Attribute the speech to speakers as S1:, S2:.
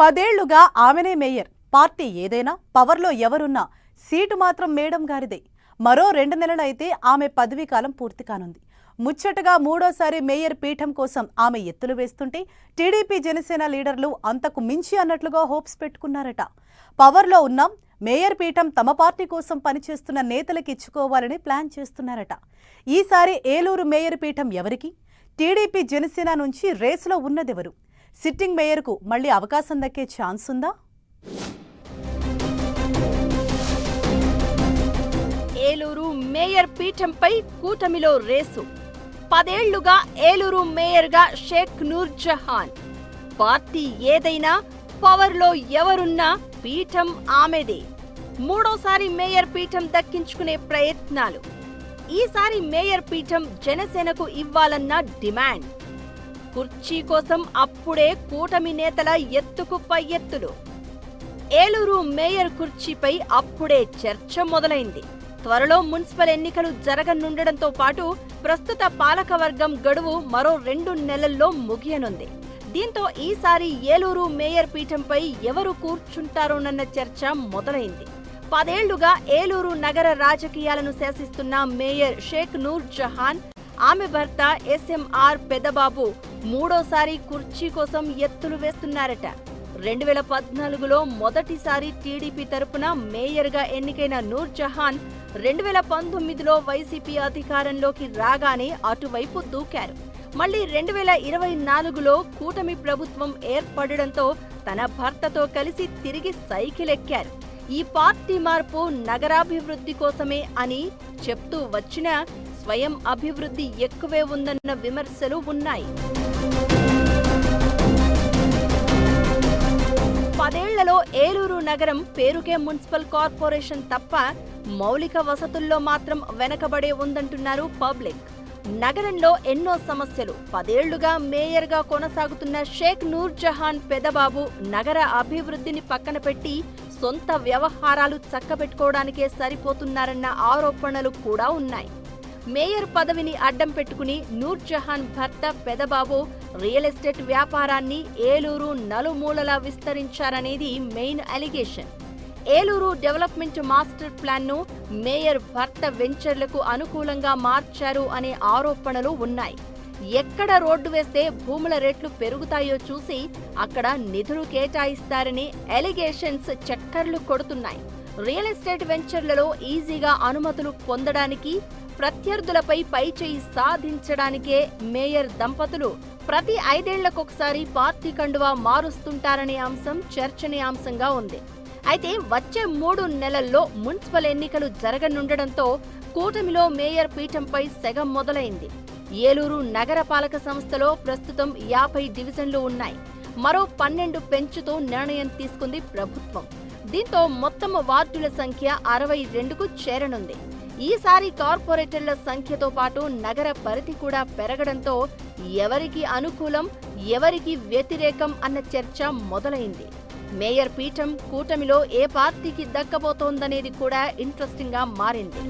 S1: 10 ఏళ్లుగా ఆమెనే mayor. Party ఏదైనా పవర్లో ఎవరున్నా సీటు మాత్రం మేడం గారిదే. మరో 2 నెలలైతే ఆమె పదవీ కాలం పూర్తి కానుంది. ముచ్చటగా మూడోసారి మేయర్ పీఠం కోసం ఆమె ఎత్తులు వేస్తుంటే టీడీపీ జనసేన లీడర్లు అంతకు మించి అన్నట్లుగా హోప్స్ పెట్టుకున్నారట. పవర్లో ఉన్నాం, మేయర్ పీఠం తమ పార్టీ కోసం పనిచేస్తున్న నేతలకు ఇచ్చుకోవాలని ప్లాన్ చేస్తున్నారట. ఈసారి ఏలూరు మేయర్ పీఠం ఎవరికి? టీడీపీ జనసేన నుంచి రేసులో ఉన్నదెవరు? సిట్టింగ్ మేయర్కు మళ్లీ అవకాశం దక్కే ఛాన్స్ ఉందా?
S2: ఏలూరు మేయర్ పీఠంపై కూటమిలో రేసు. 10 ఏళ్లుగా ఏలూరు మేయర్గా షేక్ నూర్ జహాన్. పార్టీ ఏదైనా పవర్లో ఎవరున్నా పీఠం ఆమెదే. మూడోసారి మేయర్ పీఠం దక్కించుకునే ప్రయత్నాలు. ఈసారి మేయర్ పీఠం జనసేనకు ఇవ్వాలన్న డిమాండ్. కుర్చీ కోసం అప్పుడే కూటమి నేతల ఎత్తుకు పై ఎత్తులు. ఏలూరు మేయర్ కుర్చీపై అప్పుడే చర్చ మొదలైంది. త్వరలో మున్సిపల్ ఎన్నికలు జరగనుండడంతో పాటు ప్రస్తుత పాలకవర్గం గడువు మరో 2 నెలల్లో ముగియనుంది. దీంతో ఈసారి ఏలూరు మేయర్ పీఠంపై ఎవరు కూర్చుంటారోనన్న చర్చ మొదలైంది. 10 ఏళ్లుగా ఏలూరు నగర రాజకీయాలను శాసిస్తున్న మేయర్ షేక్ నూర్ జహాన్, ఆమె భర్త SMR పెదబాబు మూడోసారి కుర్చీ కోసం ఎత్తులు వేస్తున్నారట. 2014లో మొదటిసారి టీడీపీ తరపున మేయర్గా ఎన్నికైన నూర్ జహాన్ 2019లో వైసీపీ అధికారంలోకి రాగానే అటువైపు దూకారు. మళ్లీ 2024లో కూటమి ప్రభుత్వం ఏర్పడడంతో తన భర్తతో కలిసి తిరిగి సైకిల్ ఎక్కారు. ఈ పార్టీ మార్పు నగరాభివృద్ధి కోసమే అని చెప్తూ వచ్చినా స్వయం అభివృద్ధి ఎక్కువే ఉందన్న విమర్శలు ఉన్నాయి. 10 ఏళ్లలో ఏలూరు నగరం పేరుకే మున్సిపల్ కార్పొరేషన్ తప్ప మౌలిక వసతుల్లో మాత్రం వెనకబడే ఉందంటున్నారు పబ్లిక్. నగరంలో ఎన్నో సమస్యలు. 10 ఏళ్లుగా మేయర్గా కొనసాగుతున్న షేక్ నూర్ జహాన్ పెదబాబు నగర అభివృద్ధిని పక్కన పెట్టి సొంత వ్యవహారాలు చక్కబెట్టుకోవడానికే సరిపోతున్నారన్న ఆరోపణలు కూడా ఉన్నాయి. మేయర్ పదవిని అడ్డం పెట్టుకుని నూర్ జహాన్ భర్త పెదబాబు రియల్ ఎస్టేట్ వ్యాపారాన్ని ఏలూరు నలుమూలలా విస్తరించారనేది main allegation. Eluru development master ప్లాన్ను మేయర్ భర్త వెంచర్లకు అనుకూలంగా మార్చారు అనే ఆరోపణలు ఉన్నాయి. ఎక్కడ రోడ్డు వేస్తే భూముల రేట్లు పెరుగుతాయో చూసి అక్కడ నిధులు కేటాయిస్తారని అలిగేషన్స్ చక్కర్లు కొడుతున్నాయి. రియల్ ఎస్టేట్ వెంచర్లలో ఈజీగా అనుమతులు పొందడానికి, ప్రత్యర్థులపై పైచేయి సాధించడానికే మేయర్ దంపతులు ప్రతి 5 ఏళ్లకొకసారి పార్టీ కండువా మారుస్తుంటారనే అంశం చర్చనీయాంశంగా ఉంది. అయితే వచ్చే 3 నెలల్లో మున్సిపల్ ఎన్నికలు జరగనుండడంతో కూటమిలో మేయర్ పీఠంపై సెగ మొదలైంది. ఏలూరు నగరపాలక సంస్థలో ప్రస్తుతం 50 డివిజన్లు ఉన్నాయి. మరో 12 పెంచుతూ నిర్ణయం తీసుకుంది ప్రభుత్వం. దీంతో మొత్తం వార్డుల సంఖ్య 62కు చేరనుంది. ఈసారి కార్పొరేటర్ల సంఖ్యతో పాటు నగర పరిధి కూడా పెరగడంతో ఎవరికి అనుకూలం, ఎవరికి వ్యతిరేకం అన్న చర్చ మొదలైంది. మేయర్ పీఠం కూటమిలో ఏ పార్టీకి దక్కబోతోందనేది కూడా ఇంట్రెస్టింగ్ గా మారింది.